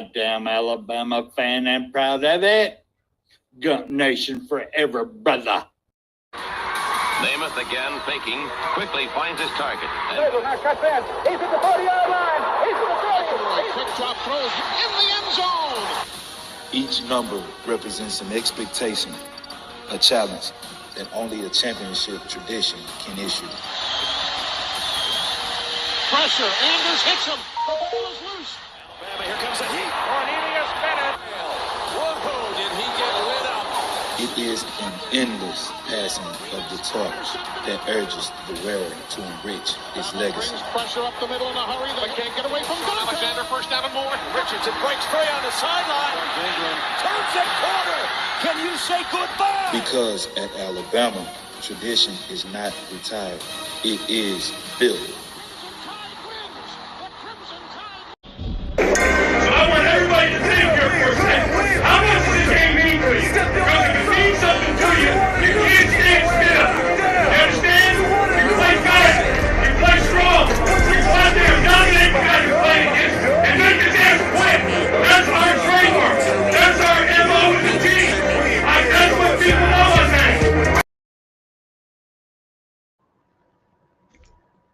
goddamn Alabama fan and proud of it. Gump Nation forever, brother. Namath again faking, quickly finds his target. Now cuts in. He's at the 40-yard line. He's at the 40. Quick drop throws in the end zone. Each number represents an expectation, a challenge that only a championship tradition can issue. Pressure. Anders hits him. The ball is loose. Alabama, here comes the heat. Cornelius Bennett. Whoa, did he get lit up? It is an endless passing of the torch that urges the wearer to enrich his legacy. Brings pressure up the middle in a hurry. They can't get away from Donovan. Alexander first down and more. Richardson breaks free on the sideline. Turns the corner. Can you say goodbye? Because at Alabama, tradition is not retired. It is built. I want everybody to think here for a second. How much does this game mean to you? Because if it means something to you, you can't stand still. You understand? You play fast. You play strong. You go out there and dominate the guy you're playing against and make his ass quit. That's our trademark. That's our MO with the team. That's what people know us as.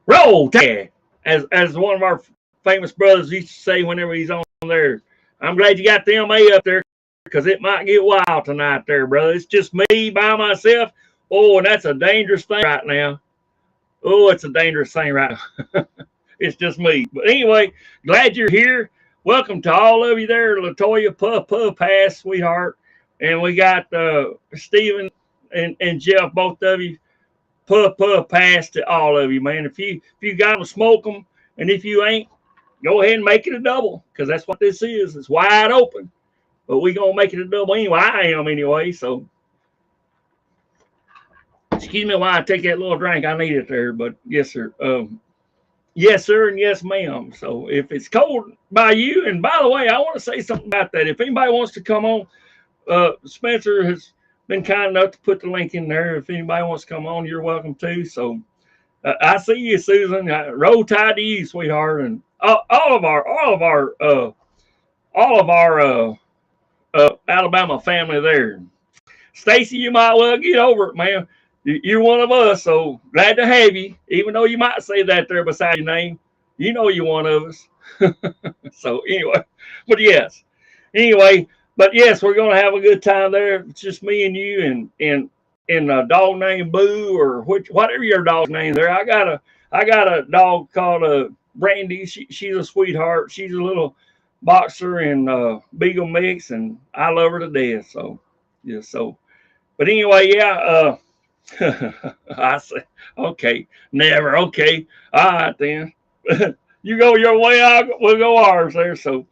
Roll Tide, as one of our famous brothers used to say whenever he's on there. I'm glad you got the MA up there because it might get wild tonight there, brother. It's just me by myself. Oh, and that's a dangerous thing right now. Oh, it's a dangerous thing right now. It's just me. But anyway, glad you're here. Welcome to all of you there, Latoya, Puff, Pass, sweetheart. And we got Stephen and Jeff, both of you. Puff, Pass to all of you, man. If you got them, smoke them. And if you ain't, go ahead and make it a double, because that's what this is. It's wide open. But we're going to make it a double anyway. I am anyway, so. Excuse me while I take that little drink. I need it there, but yes, sir. Yes, sir, and yes, ma'am. So if it's cold by you, and by the way, I want to say something about that. If anybody wants to come on, Spencer has been kind enough to put the link in there. If anybody wants to come on, you're welcome to. So I see you, Susan. Roll Tide to you, sweetheart, and all of our Alabama family there. Stacy, you might well get over it, man. You're one of us, so glad to have you. Even though you might say that there beside your name, you know you're one of us. So anyway, but yes, we're gonna have a good time there. It's just me and you and a dog named Boo or whatever your dog's name there. I got a dog called Brandy. She's a sweetheart. She's a little boxer and beagle mix, and I love her to death. So yeah. So, but anyway, yeah. I said, okay, never. Okay, all right then. You go your way, we'll go ours there. So,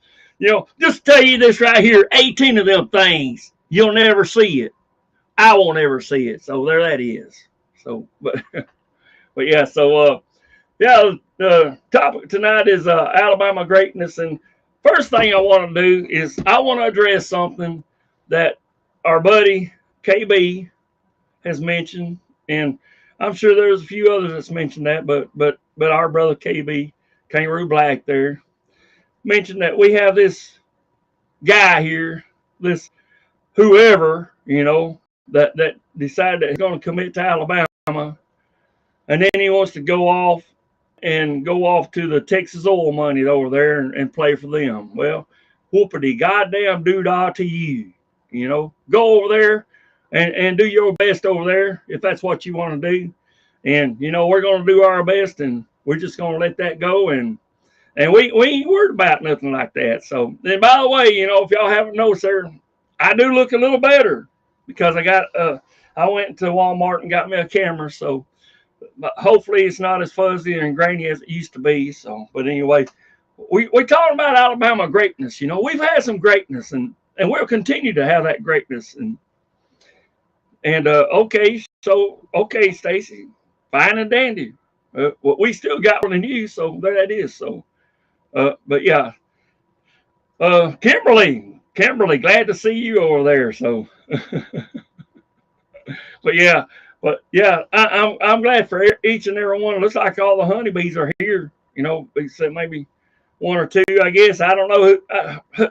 just tell you this right here: 18 of them things you'll never see it. I won't ever see it. So there that is. So, but yeah. So the topic tonight is Alabama greatness, and first thing I want to do is I want to address something that our buddy KB has mentioned, and I'm sure there's a few others that's mentioned that, but our brother KB, Kangaroo Black there, mentioned that we have this guy here, this whoever, that decided that he's going to commit to Alabama, and then he wants to go off to the Texas oil money over there and play for them. Well, whoopity goddamn doodah to you, go over there and do your best over there if that's what you want to do. And, we're going to do our best, and we're just going to let that go. And we ain't worried about nothing like that. So, and by the way, if y'all haven't noticed there, I do look a little better because I went to Walmart and got me a camera. So hopefully it's not as fuzzy and grainy as it used to be. So, but anyway, we're talking about Alabama greatness. We've had some greatness, and we'll continue to have that greatness. And okay, Stacy, fine and dandy. Well, we still got one in you, so there that is. So, but yeah, Kimberly, glad to see you over there. So, but yeah, I'm glad for each and every one. It looks like all the honeybees are here. Except maybe one or two, I guess. I don't know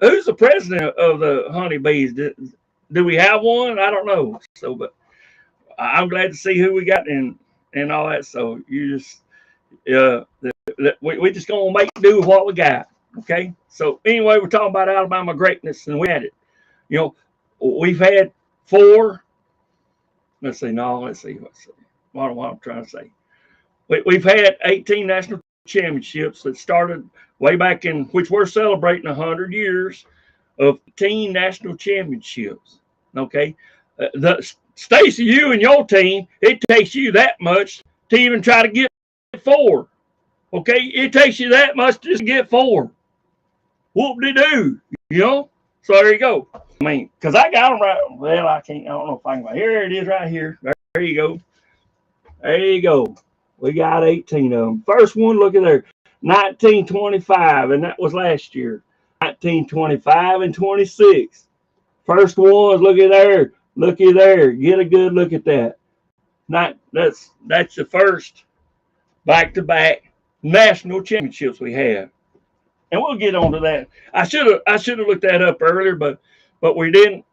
who's the president of the honeybees. Do we have one? I don't know. So, but I'm glad to see who we got and all that. So you just we just gonna make do with what we got. Okay. So anyway, we're talking about Alabama greatness, and we had it. You know, we've had 4. Let's see. No, let's see. What I'm trying to say. We've had 18 national championships that started way back in, which we're celebrating 100 years of 18 national championships. Okay. Stacy, you and your team, it takes you that much to even try to get 4. Okay, it takes you that much to just get 4. Whoop-de-doo, you know? So there you go. I mean, because I got them right. Well, I don't know if I can. Here it is right here. There you go. There you go. We got 18 of them. First one, look at there. 1925, and that was last year. 1925 and 26. First ones, look at there. Looky there. Get a good look at that. That's the first back-to-back national championships we have. And we'll get on to that. I should have looked that up earlier, but we didn't.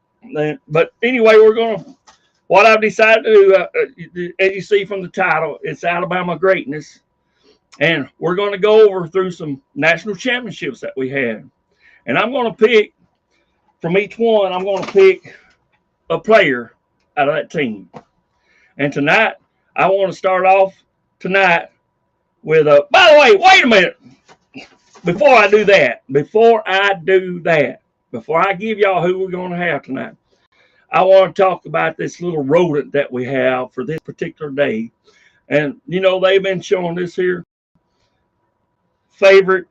But anyway, we're gonna. What I've decided to do, as you see from the title, it's Alabama greatness, and we're going to go over through some national championships that we had, and I'm going to pick from each one. I'm going to pick a player out of that team. And tonight, I want to start off tonight with a. By the way, wait a minute. Before I do that, before I give y'all who we're going to have tonight, I want to talk about this little rodent that we have for this particular day. And, you know, they've been showing this here favorite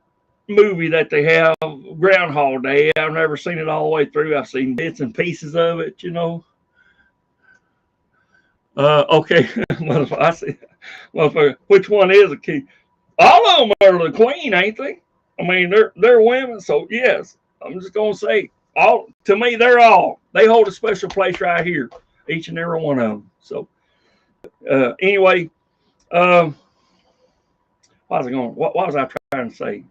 movie that they have, Groundhog Day. I've never seen it all the way through. I've seen bits and pieces of it, you know. Okay. I see. Well, which one is a key? All of them are the queen, ain't they? I mean, they're women, so yes. I'm just gonna say, to me, they hold a special place right here, each and every one of them. So, anyway, what was I trying to say?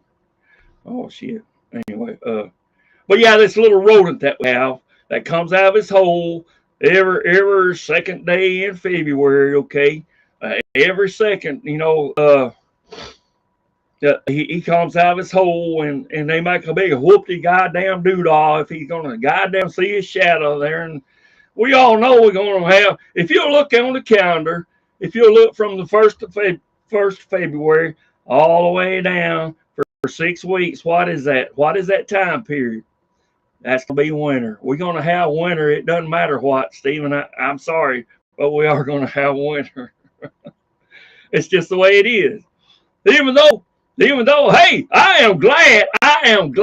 Oh shit. Anyway, but yeah, this little rodent that we have that comes out of his hole every second day in February. Okay, every second, you know. He comes out of his hole and they make a big whoopty goddamn doodah if he's gonna goddamn see his shadow there. And we all know we're gonna have. If you look on the calendar, if you look from the 1st February all the way down for 6 weeks, what is that? What is that time period? That's gonna be winter. We're gonna have winter. It doesn't matter what, Stephen. I'm sorry, but we are gonna have winter. It's just the way it is. Even though, hey, I am glad. I am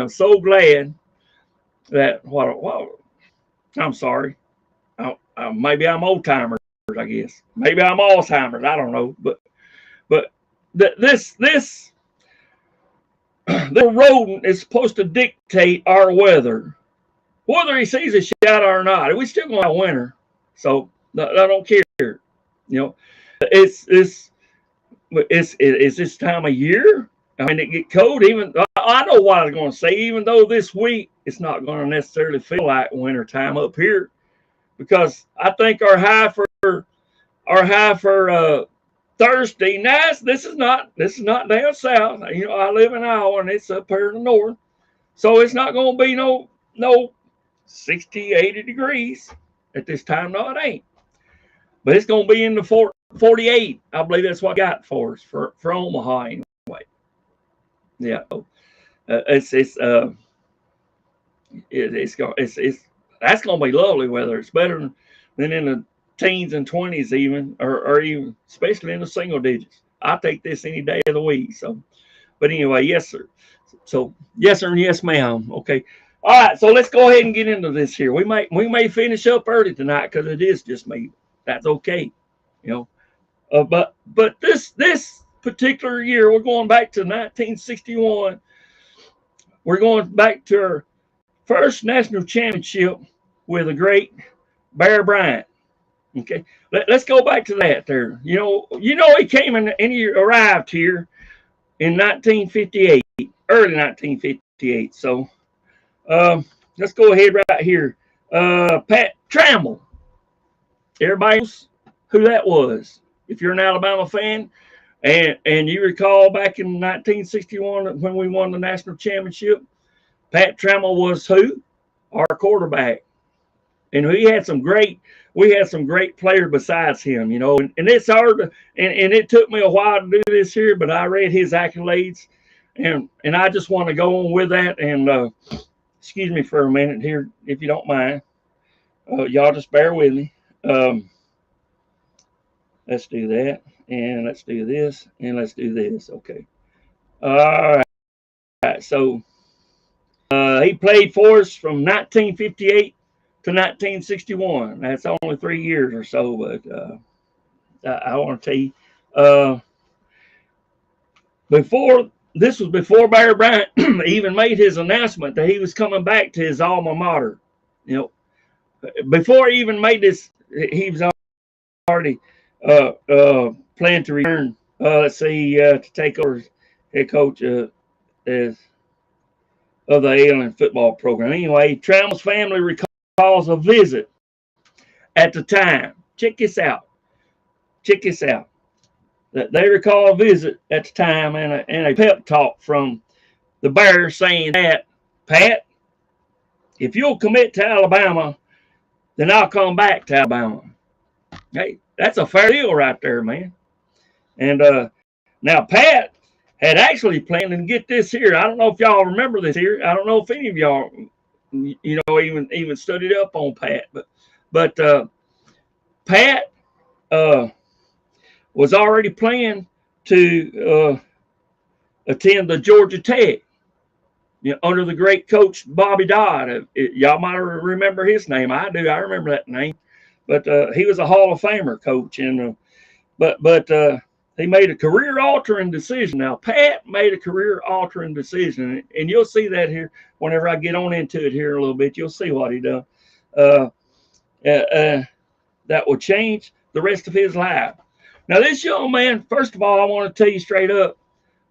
so glad that I'm sorry. Maybe I'm old timers, I guess. Maybe I'm Alzheimer's. I don't know. But this the rodent is supposed to dictate our weather, whether he sees a shadow or not. We still gonna have winter, so I don't care. You know. It's this time of year. I mean, it get cold. Even I know what I was going to say. Even though this week it's not going to necessarily feel like winter time up here, because I think our high for Thursday. Now this is not down south. You know, I live in Iowa and it's up here in the north, so it's not going to be no 60, 80 degrees at this time. No, it ain't. But it's going to be in the 48. I believe that's what I got for us for Omaha anyway. Yeah, that's going to be lovely weather. It's better than in the teens and 20s even, or even especially in the single digits. I take this any day of the week. So, but anyway, yes sir. So yes sir and yes ma'am. Okay. All right. So let's go ahead and get into this here. We may finish up early tonight because it is just me. That's okay, you know. But this particular year, we're going back to 1961. We're going back to our first national championship with a great Bear Bryant. Okay, let's go back to that there. You know, he came in and he arrived here in 1958, early 1958. So let's go ahead right here. Pat Trammell. Everybody knows who that was. If you're an Alabama fan, and you recall back in 1961 when we won the national championship, Pat Trammell was who? Our quarterback. And we had some great players besides him, you know, and it's hard to, and it took me a while to do this here, but I read his accolades, and I just want to go on with that. And excuse me for a minute here, if you don't mind. Y'all just bear with me. Let's do that, and let's do this, and let's do this. Okay. All right. So he played for us from 1958 to 1961. That's only 3 years or so, but I want to tell you, before Barry Bryant even made his announcement that he was coming back to his alma mater. You know, before he even made this, he was already planned to return. Let's see, to take over as head coach of the Alien football program. Anyway, Trammell's family recalls a visit at the time. Check this out. They recall a visit at the time and a pep talk from the Bears saying that, Pat, if you'll commit to Alabama, then I'll come back to Alabama. Hey, that's a fair deal right there, man. And now Pat had actually planned to get this here. I don't know if y'all remember this here. I don't know if any of y'all, you know, even studied up on Pat, but Pat was already planning to attend the Georgia Tech, you know, under the great coach Bobby Dodd. Y'all might remember his name. I do. I remember that name. But he was a Hall of Famer coach, and but he made a career-altering decision. Now, Pat made a career-altering decision, and you'll see that here whenever I get on into it here a little bit. You'll see what he done. That will change the rest of his life. Now, this young man, first of all, I want to tell you straight up,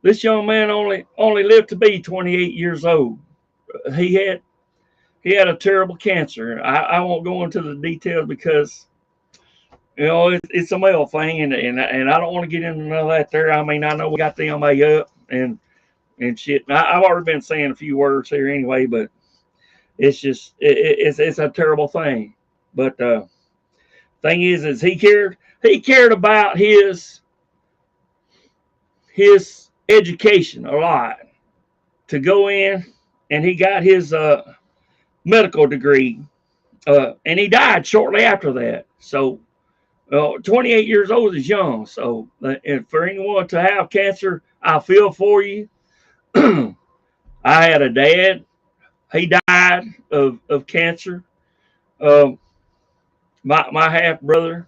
this young man only lived to be 28 years old. He had a terrible cancer. I won't go into the details because, you know, it's a male thing, and I don't want to get into none of that there. I mean, I know we got the MA up and shit. I've already been saying a few words here anyway, but it's just it's a terrible thing. But thing is he cared about his education a lot, to go in, and he got his medical degree, and he died shortly after that. So 28 years old is young. So and for anyone to have cancer, I feel for you. I had a dad. He died of cancer. My half brother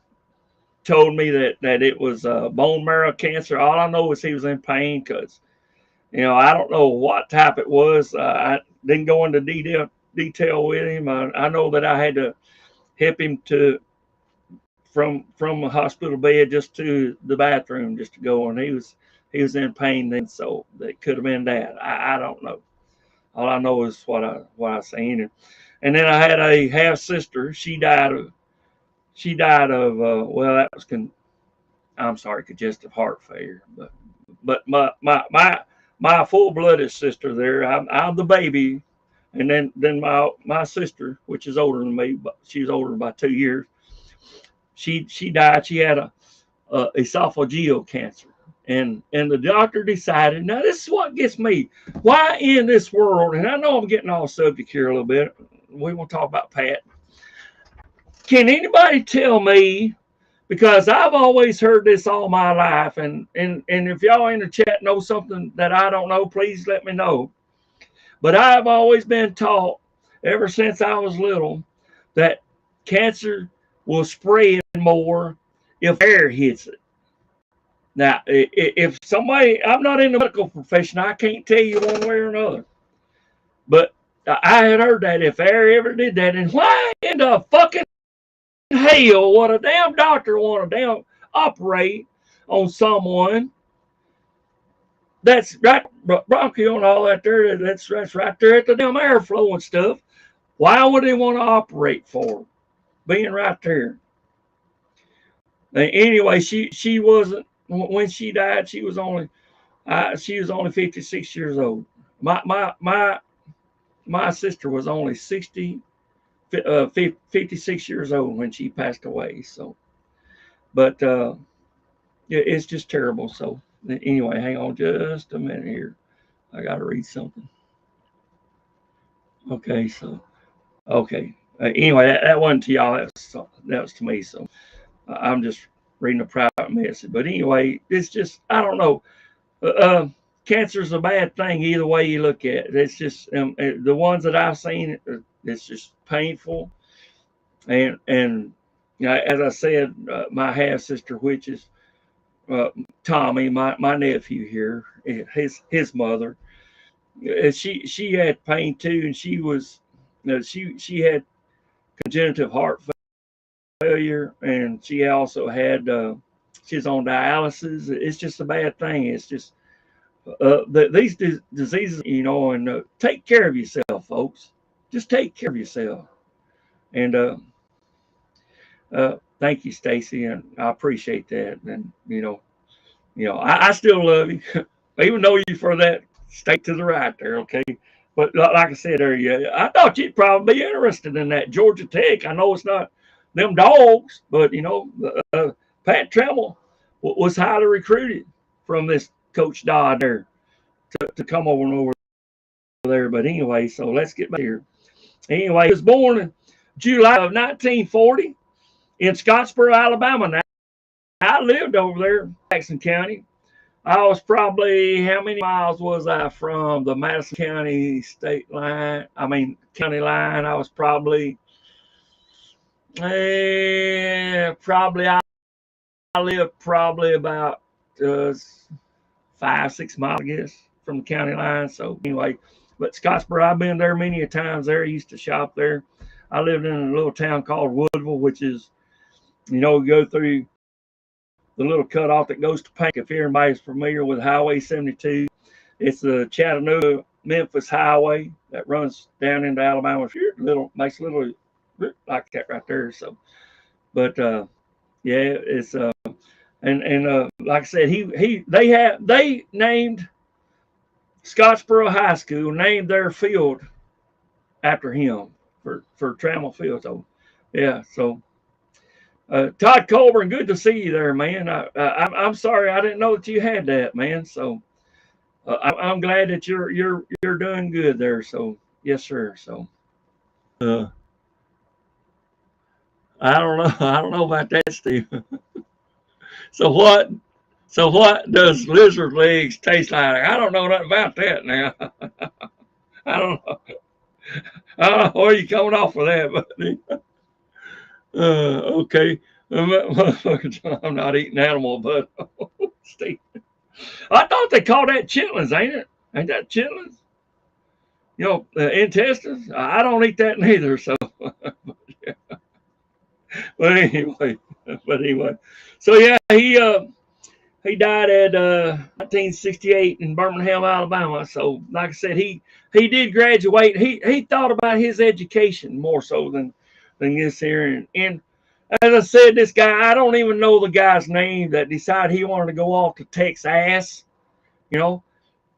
told me that it was bone marrow cancer. All I know is he was in pain because, you know, I don't know what type it was. I didn't go into detail with him. I know that I had to help him from a hospital bed just to the bathroom just to go, and he was in pain then, so that could have been that. I don't know. All I know is what I seen. And then I had a half sister. She died of well, that was congestive heart failure. But my full-blooded sister there, I'm the baby, and then my sister, which is older than me, but she's older by 2 years. She died. She had a esophageal cancer, and the doctor decided. Now this is what gets me. Why in this world? And I know I'm getting off subject here a little bit. We won't talk about Pat. Can anybody tell me? Because I've always heard this all my life, and if y'all in the chat know something that I don't know, please let me know. But I've always been taught ever since I was little that cancer will spread more if air hits it. Now, if somebody, I'm not in the medical profession, I can't tell you one way or another. But I had heard that if air ever did that, and why in the fucking hell would a damn doctor want to damn operate on someone that's right bronchial and all that there? That's right there at the damn airflow and stuff. Why would they want to operate for being right there? Anyway, she wasn't when she died. She was only 56 years old. My sister was only 56 years old when she passed away. So, but it's just terrible. So anyway, hang on just a minute here. I got to read something. Okay, so okay. Anyway, that wasn't to y'all. That was to me. So I'm just reading a private message. But anyway, it's just I don't know. Cancer is a bad thing either way you look at it. It's just the ones that I've seen. It's just painful, and you know, as I said, my half sister, which is Tommy, my nephew here, his mother, she had pain too, and she was, you know, she had congenital heart failure, and she also had she's on dialysis. It's just a bad thing. It's just these diseases, you know, and take care of yourself, folks. Just take care of yourself. And thank you, Stacy, and I appreciate that. And you know, I still love you, even though you for that stake to the right there, okay. But like I said earlier, I thought you'd probably be interested in that Georgia Tech. I know it's not them dogs, but you know, Pat Trammell was highly recruited from this Coach Dodd there to come over and over there. But anyway, so let's get back here. Anyway, he was born in July of 1940 in Scottsboro, Alabama. Now, I lived over there in Jackson County. I was probably, how many miles was I from the Madison County state line? I mean, county line. I was probably I lived probably about 5-6 miles, I guess, from the county line. So anyway, but Scottsboro, I've been there many a times there. I used to shop there. I lived in a little town called Woodville, which is, you know, go through the little cutoff that goes to Pickem. If everybody's familiar with Highway 72, it's the Chattanooga-Memphis highway that runs down into Alabama. Makes a little like that right there. So, but yeah, it's and like I said, they named Scottsboro High School, named their field after him for Trammell Field. So yeah, so Todd Colburn, good to see you there, man. I'm sorry I didn't know that you had that, man. So I'm glad that you're doing good there. So yes, sir. So I don't know. I don't know about that, Steve. So what does lizard legs taste like? I don't know nothing about that now. I don't know. I don't know where you coming off with that, buddy. Okay. I'm not eating animal, but Steve. I thought they called that chitlins, ain't it? Ain't that chitlins? You know, intestines. I don't eat that neither. So, yeah. But anyway. So yeah, he died at 1968 in Birmingham, Alabama. So, like I said, he did graduate. He thought about his education more so than this here. And as I said, this guy, I don't even know the guy's name that decided he wanted to go off to Texas, you know.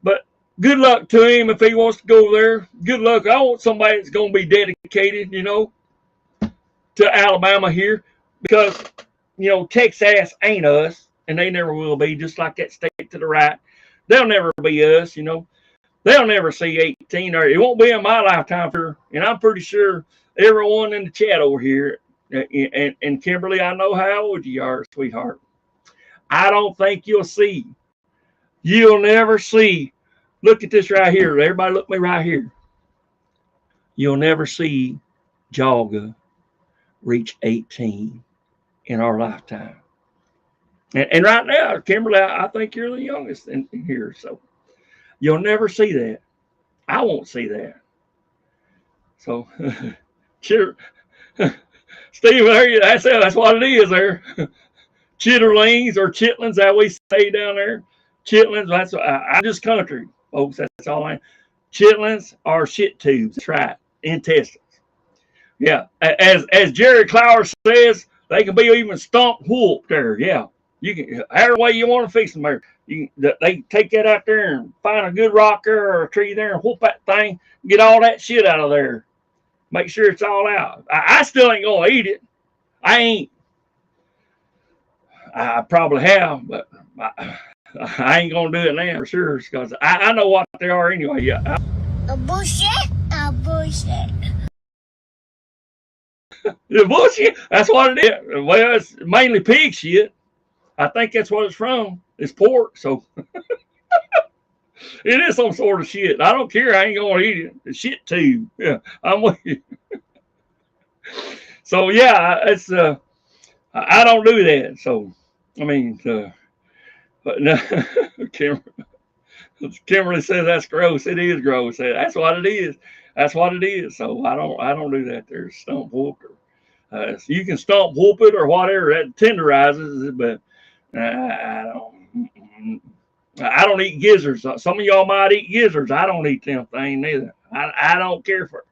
But good luck to him if he wants to go there. Good luck. I want somebody that's going to be dedicated, you know, to Alabama here, because, you know, Texas ain't us, and they never will be, just like that state to the right. They'll never be us, you know. They'll never see 18, or it won't be in my lifetime. And I'm pretty sure everyone in the chat over here, and Kimberly, I know how old you are, sweetheart. I don't think you'll see. You'll never see. Look at this right here. Everybody look at me right here. You'll never see Georgia reach 18 in our lifetime. And right now, Kimberly, I think you're the youngest in here. So you'll never see that. I won't see that. So sure. Steve, that's what it is there. Chitterlings or chitlins, that we say down there. Chitlins, I'm just country, folks. That's all I am. Chitlins are shit tubes. That's right. Intestines. Yeah. As Jerry Clower says, they can be even stomp whooped there. Yeah. You can, however way you want to fix them there. They take that out there and find a good rock there or a tree there and whoop that thing, get all that shit out of there. Make sure it's all out. I still ain't gonna eat it. I ain't. I probably have, but I ain't gonna do it now for sure because I know what they are anyway. Yeah. A bullshit. The bullshit. That's what it is. Well, it's mainly pig shit. I think that's what it's from. It's pork, so it is some sort of shit. I don't care. I ain't gonna eat it. It's shit too. Yeah, I'm with you. So yeah, it's I don't do that. So I mean, but no, Kimberly says that's gross. It is gross. That's what it is. That's what it is. So I don't do that. There's stump whooper. You can stump whoop it or whatever. That tenderizes it, but I don't eat gizzards. Some of y'all might eat gizzards. I don't eat them things neither. I don't care for it.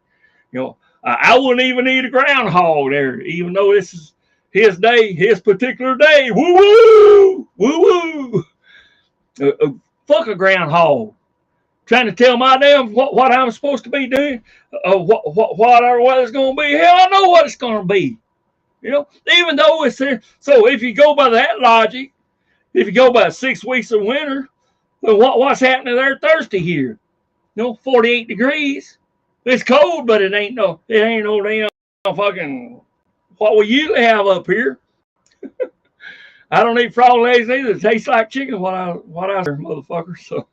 You know, I wouldn't even eat a groundhog there, even though this is his day, his particular day. Woo woo, woo woo. Fuck a groundhog. Trying to tell my damn what I'm supposed to be doing, what our weather's going to be. Hell, I know what it's going to be. You know, even though it's there. So if you go by that logic, if you go by 6 weeks of winter, then what's happening there Thursday here? You know, 48 degrees. It's cold, but it ain't no damn fucking what we usually have up here. I don't eat frog legs either. It tastes like chicken. What I motherfucker. So.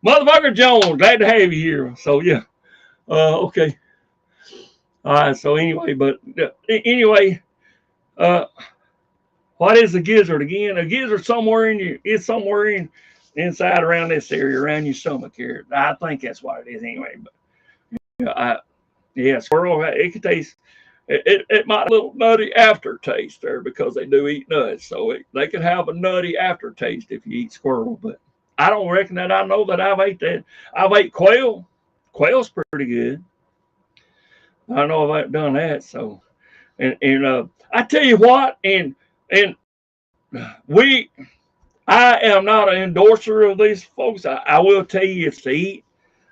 Motherfucker Jones, glad to have you here. So yeah, okay. All right. So anyway, what is a gizzard again? A gizzard somewhere in you. It's somewhere inside around this area, around your stomach here. I think that's what it is anyway. But squirrel. It could taste. It might have a little nutty aftertaste there because they do eat nuts, so they could have a nutty aftertaste if you eat squirrel, but. I don't reckon that I know that I've ate that. I've ate quail. Quail's pretty good. I know I've done that. So, and I tell you what, and I am not an endorser of these folks. I will tell you it's to eat,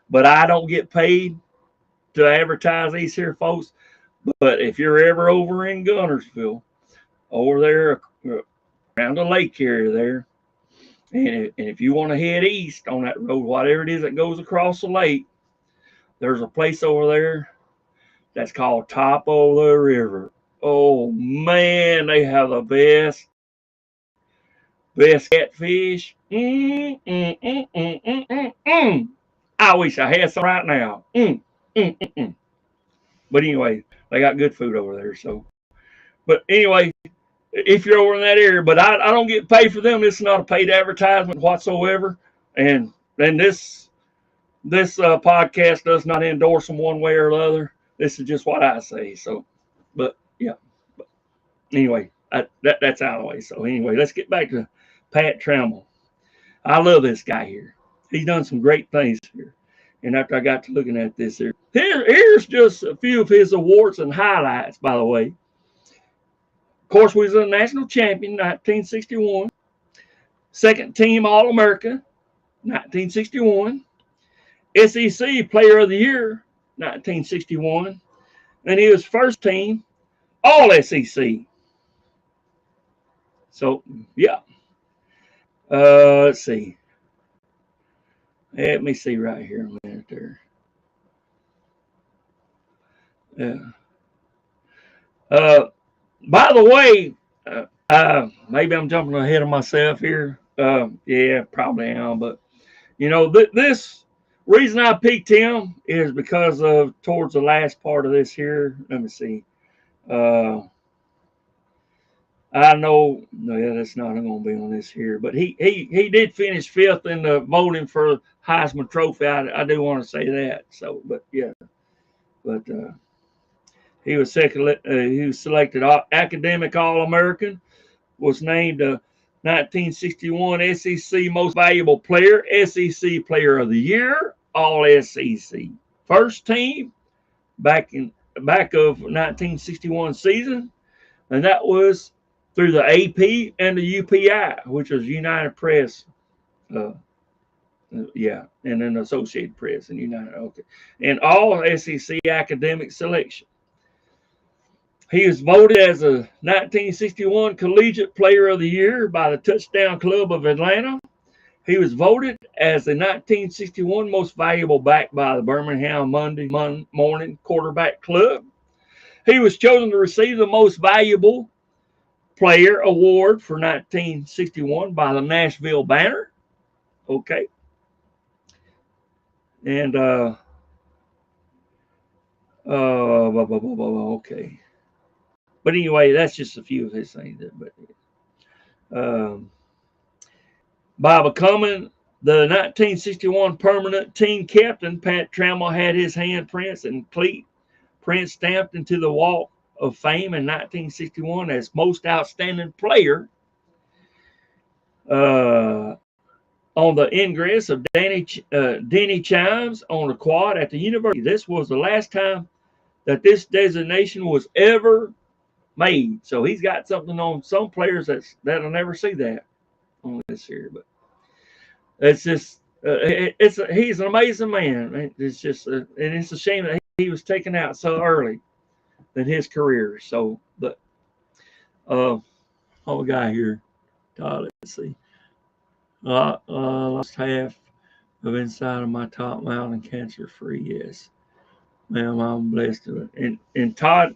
but I don't get paid to advertise these here folks. But if you're ever over in Gunnersville, over there around the lake area there, and if you want to head east on that road, whatever it is that goes across the lake, there's a place over there that's called Top of the River. Oh, man, they have the best catfish. I wish I had some right now. But anyway, they got good food over there. So, but anyway, if you're over in that area, but I don't get paid for them. This is not a paid advertisement whatsoever. And this podcast does not endorse them one way or the other. This is just what I say. So, but yeah. But anyway, that's out of the way. So anyway, let's get back to Pat Trammell. I love this guy here. He's done some great things here. And after I got to looking at this here's just a few of his awards and highlights, by the way. Of course, we was a national champion, 1961. Second team All-America, 1961. SEC Player of the Year, 1961. And he was first team All-SEC. So, yeah. Let's see. Let me see right here a minute there. Yeah. By the way, maybe I'm jumping ahead of myself here. Yeah, probably am. But, you know, this reason I picked him is because of towards the last part of this here. Let me see. I know, no, that's not going to be on this here. But he did finish 5th in the voting for Heisman Trophy. I do want to say that. So, but, yeah. But He was selected academic All-American. Was named 1961 SEC Most Valuable Player, SEC Player of the Year, All SEC. First team back of 1961 season, and that was through the AP and the UPI, which was United Press. Yeah, and then Associated Press and United. Okay, and all SEC academic selection. He was voted as a 1961 Collegiate Player of the Year by the Touchdown Club of Atlanta. He was voted as the 1961 Most Valuable Back by the Birmingham Monday Morning Quarterback Club. He was chosen to receive the Most Valuable Player Award for 1961 by the Nashville Banner. Okay. And okay. But anyway, that's just a few of his things. By becoming the 1961 permanent team captain, Pat Trammell had his handprints and cleat prints stamped into the Walk of Fame in 1961 as most outstanding player. On the ingress of Denny Chimes on the quad at the university. This was the last time that this designation was ever made. So he's got something on some players that'll never see that on this here. But it's just he's an amazing man. It's just and it's a shame that he was taken out so early in his career. So, but what we got here? Let's see. Lost half of inside of my top mountain cancer free. Yes, ma'am, I'm blessed with it. And Todd,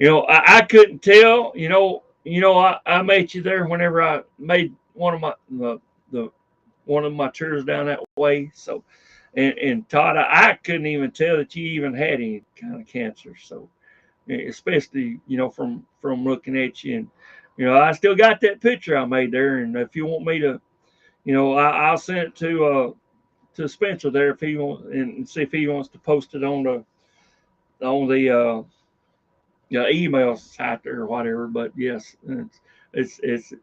I couldn't tell. I met you there whenever I made one of my tours down that way. So, and Todd, I couldn't even tell that you even had any kind of cancer. So, especially from looking at you, and I still got that picture I made there. And if you want me to, I'll send it to Spencer there if he wants, and see if he wants to post it on the email site there or whatever. But yes, it's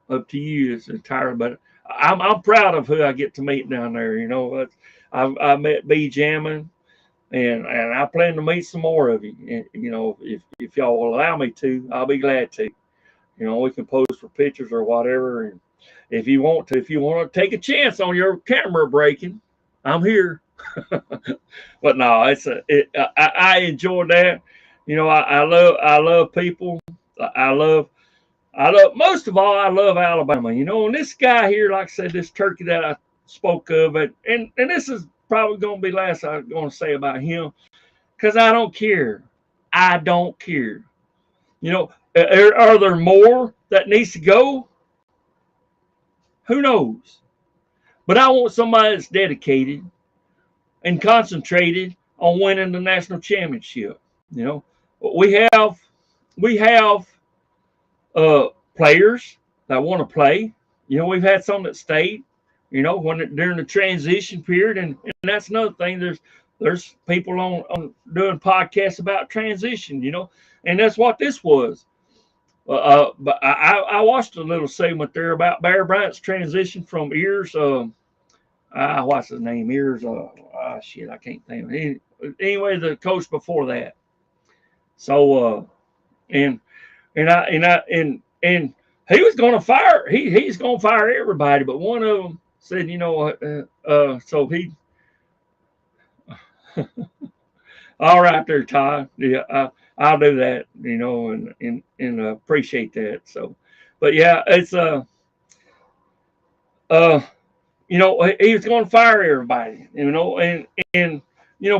up to you. It's entirely, but I'm proud of who I get to meet down there. I met B Jammin, and I plan to meet some more of you. And, if y'all will allow me to, I'll be glad to. We can post for pictures or whatever. And if you want to take a chance on your camera breaking, I'm here. But no, I enjoy that. I love people. I love most of all, I love Alabama. And this guy here, like I said, this turkey that I spoke of, and this is probably going to be last I'm going to say about him, because I don't care. I don't care. Are there more that needs to go? Who knows? But I want somebody that's dedicated and concentrated on winning the national championship. We have players that want to play. We've had some that stayed. During the transition period, and that's another thing. There's people on doing podcasts about transition. And that's what this was. But I watched a little segment there about Bear Bryant's transition from Ears. What's his name? Ears. Shit, I can't think of it. Anyway, the coach before that. So, and he was going to fire. He's going to fire everybody, but one of them said, so he. All right, there, Todd. Yeah, I'll do that. And appreciate that. So, but yeah, it's he was going to fire everybody. And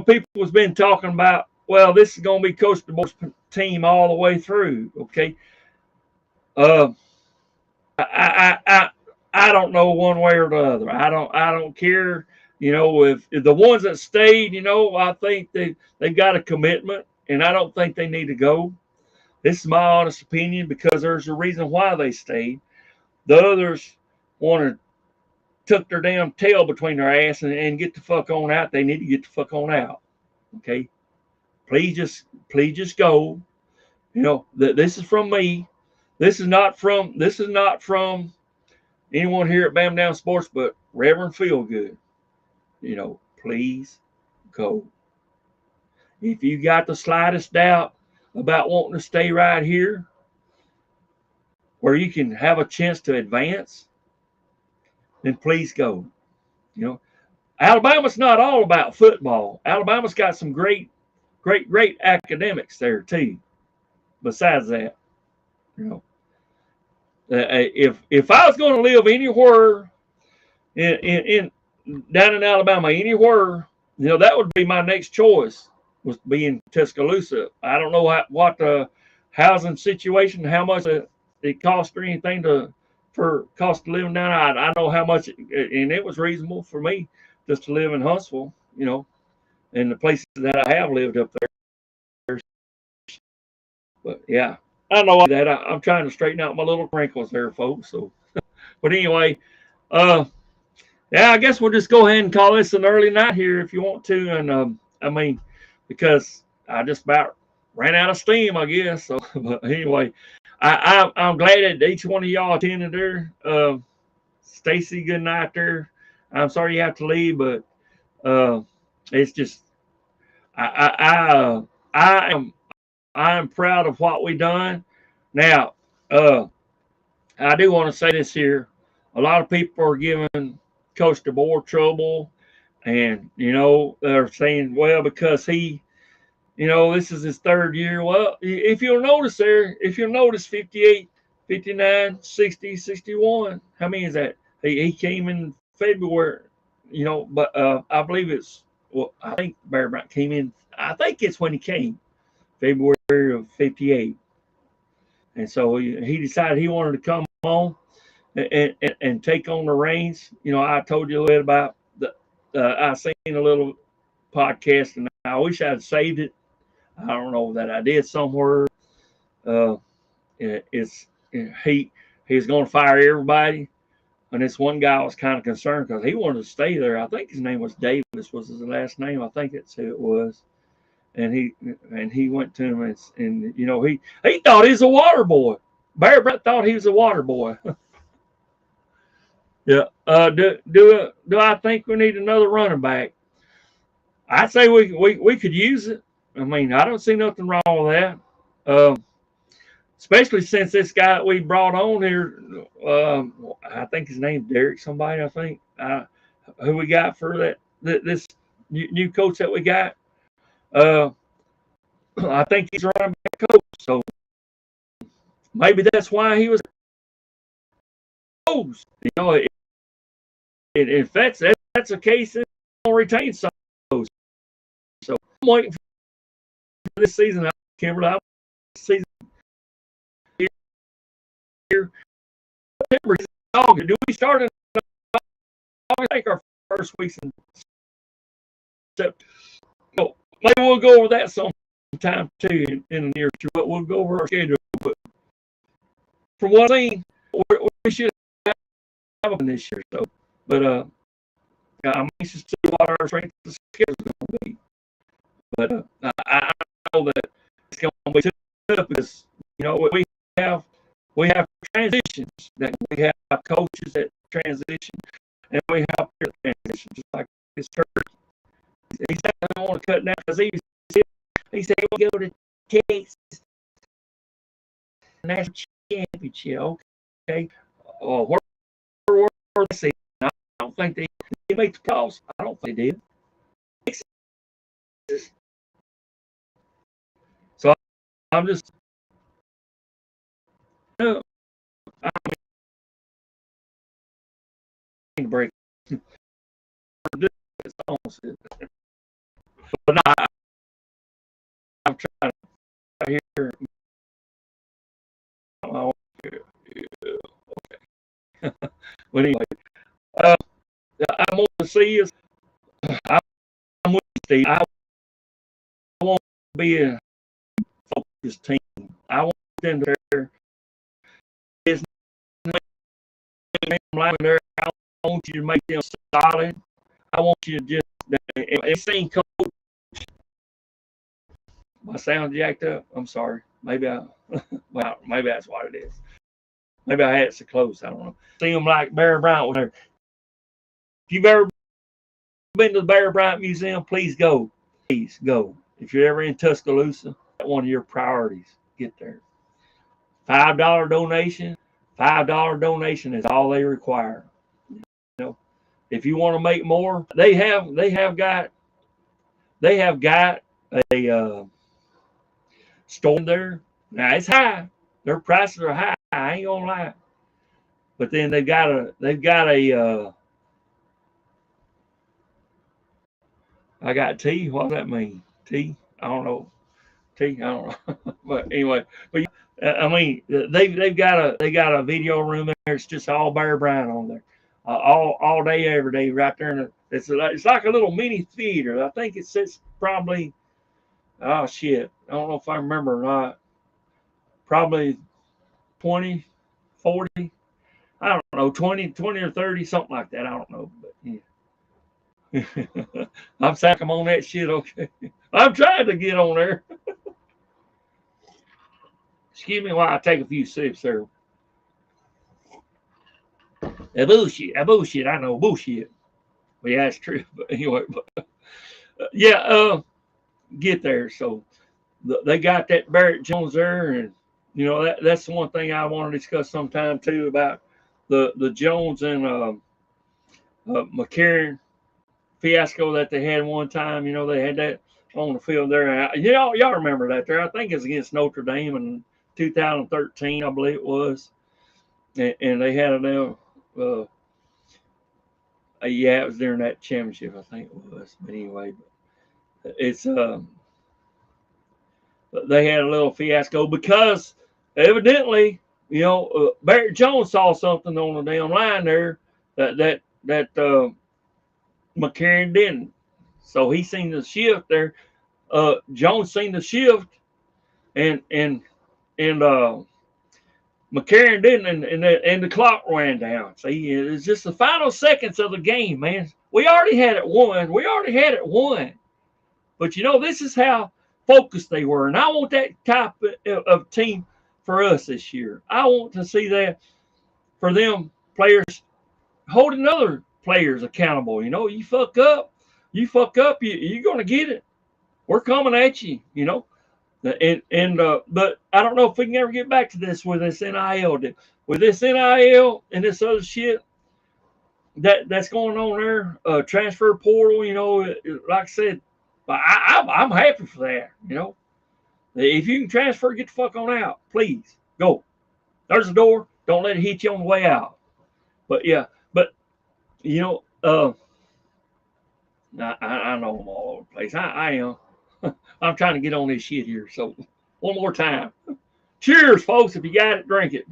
people has been talking about, well, this is going to be Coach DeBoer's team all the way through. Okay. I don't know one way or the other. I don't care. If the ones that stayed, I think they've got a commitment, and I don't think they need to go. This is my honest opinion, because there's a reason why they stayed. The others want to tuck their damn tail between their ass and get the fuck on out. They need to get the fuck on out. Okay. Please just go. This is from me. This is not from anyone here at Bam Down Sports, but Reverend Feelgood. Please go. If you got the slightest doubt about wanting to stay right here, where you can have a chance to advance, then please go. Alabama's not all about football. Alabama's got some great academics there too. Besides that, if I was going to live anywhere in down in Alabama, anywhere, that would be my next choice, was be in Tuscaloosa. I don't know what the housing situation, how much it cost or anything for cost of living down. I know how much, and it was reasonable for me just to live in Huntsville, and the places that I have lived up there. But yeah, I know that I'm trying to straighten out my little wrinkles there, folks. So, but anyway, yeah, I guess we'll just go ahead and call this an early night here if you want to. And because I just about ran out of steam, I guess. So, but anyway, I'm glad that each one of y'all attended there. Stacy, good night there. I'm sorry you have to leave, but it's just I am proud of what we done. Now, I do want to say this here. A lot of people are giving Coach DeBoer trouble, and they're saying, well, because he, this is his third year. Well, if you'll notice 58, 59, 60, 61. How many is that? He came in February, but I believe I think Bear Bryant came in. I think it's when he came, February of 58. And so he decided he wanted to come on and take on the reins. I told you a little about I seen a little podcast, and I wish I had saved it. I don't know that I did somewhere. He's going to fire everybody. And this one guy was kind of concerned because he wanted to stay there. I think his name was Davis, was his last name. I think that's who it was. And he went to him and he thought he was a water boy. Bear Bryant thought he was a water boy. Yeah. Do I think we need another running back? I'd say we could use it. I mean, I don't see nothing wrong with that. Especially since this guy that we brought on here, I think his name's Derek somebody, I think, who we got for this new coach that we got. I think he's a running back coach, so maybe that's why he was closed. If that's the case, then we'll retain some of those. So I'm waiting for this season, Kimberly. Season here, September, August. Do we start in August? I think our first week's in September. So maybe we'll go over that sometime too in the near future. But we'll go over our schedule. But from what I've seen, we should have one this year. So, but I'm anxious to see what our strength of schedule is going to be. But I know that it's going to be tough because we have transitions, that we have coaches that transition, and we have transitions, just like this Turkey. He said, I don't want to cut down because he said we'll go to Texas national championship. Okay. Where they say? I don't think they make the calls. I don't think they did. So I'm just. I mean, break. But no, I'm trying to hear. Okay. But anyway, I want to see us. I'm with Steve. I want to be a focused team. I want them to there. I want you to make them solid. I want you to just same coach. My sound jacked up. I'm sorry. Maybe well, maybe that's what it is. Maybe I had it so close. I don't know. See them like Barry Bryant was there. If you've ever been to the Barry Bryant Museum, please go. Please go. If you're ever in Tuscaloosa, one of your priorities, get there. $5 donation. $5 donation is all they require. You know, if you want to make more, they have got a store there. Now it's high. Their prices are high. I ain't gonna lie. But then they've got a I got tea. What does that mean? Tea? I don't know. Tea? I don't know. But anyway, but I mean, they've got a video room there. It's just all Barry Bryant on there, all day, every day, right there. And it's like a little mini theater. I think it sits probably, oh shit, I don't know if I remember or not. Probably 20, 40, I don't know, 20 or 30, something like that. I don't know, but yeah. I'm saying I'm on that shit, okay? I'm trying to get on there. Excuse me while I take a few sips there. That bullshit, I know, bullshit. But yeah, that's true. But anyway, yeah, get there. So they got that Barrett Jones there, and you know that's the one thing I want to discuss sometime too about the Jones and McCarron fiasco that they had one time. You know, they had that on the field there. Y'all remember that there? I think it's against Notre Dame in 2013, I believe it was. And they had a yeah, it was during that championship, I think it was. But anyway, it's they had a little fiasco because evidently, you know, Barrett Jones saw something on the damn line there that McCarron didn't. So he seen the shift there. Jones seen the shift, and McCarron didn't, and the clock ran down. See, it's just the final seconds of the game, man. We already had it won. But you know, this is how focused they were, and I want that type of team for us this year. I want to see that for them players holding other players accountable. You know, you fuck up, you're gonna get it. We're coming at you, you know. But I don't know if we can ever get back to this with this NIL. With this NIL and this other shit that's going on there, transfer portal, you know, like I said, I'm happy for that, you know. If you can transfer, get the fuck on out. Please, go. There's the door. Don't let it hit you on the way out. But, yeah, you know, I know I'm all over the place. I am. I'm trying to get on this shit here. So, one more time. Cheers, folks. If you got it, drink it.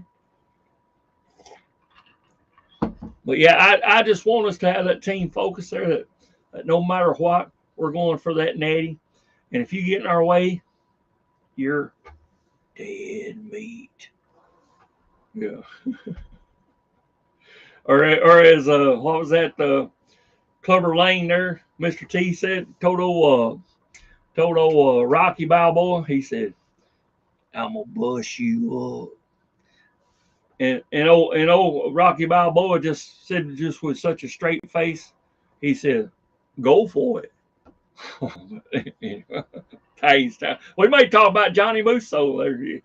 But, yeah, I just want us to have that team focus there that no matter what, we're going for that natty. And if you get in our way, you're dead meat. Yeah. or as, what was that, Clubber Lane there, Mr. T said, told Rocky Balboa, he said, I'm gonna bust you up. And old Rocky Balboa just said, just with such a straight face, he said, go for it. We may talk about Johnny Musso there. You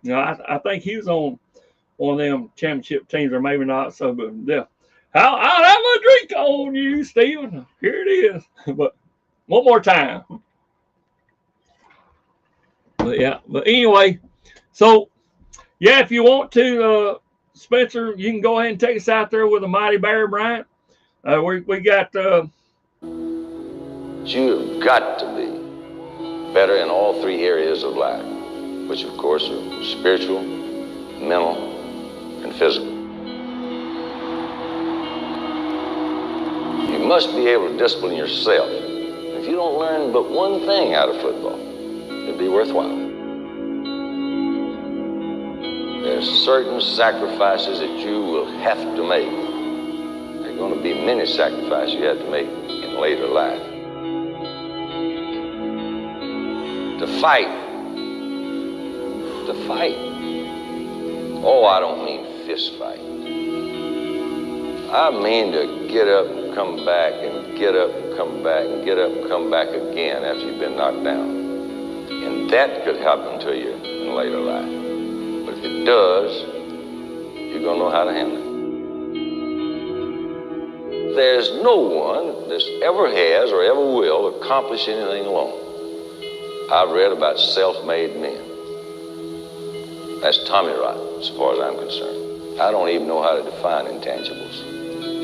know, I think he was on one of them championship teams, or maybe not. So, but yeah, I'll have a drink on you, Steven. Here it is. But one more time. But yeah, but anyway, so yeah, if you want to, Spencer, you can go ahead and take us out there with a mighty Barry Bryant. We got. You've got to be better in all three areas of life, which of course are spiritual, mental, and physical. You must be able to discipline yourself. If you don't learn but one thing out of football, it'll be worthwhile. There's certain sacrifices that you will have to make. There are going to be many sacrifices you have to make in later life. To fight fight. Oh, I don't mean fist fight. I mean to get up and come back and get up and come back and get up and come back again after you've been knocked down. And that could happen to you in later life. But if it does, you're going to know how to handle it. There's no one that ever has or ever will accomplish anything alone. I've read about self-made men. That's Tommy Rot, as far as I'm concerned. I don't even know how to define intangibles.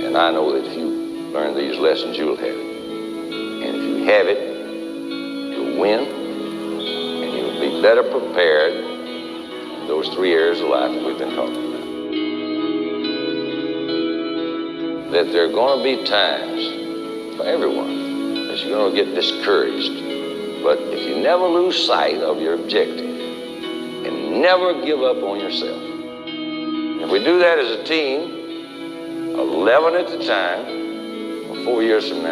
And I know that if you learn these lessons, you'll have it. And if you have it, you'll win, and you'll be better prepared in those 3 areas of life that we've been talking about. That there are going to be times for everyone that you're going to get discouraged. But if you never lose sight of your objective and never give up on yourself, if we do that as a team, 11 at a time, 4 years from now,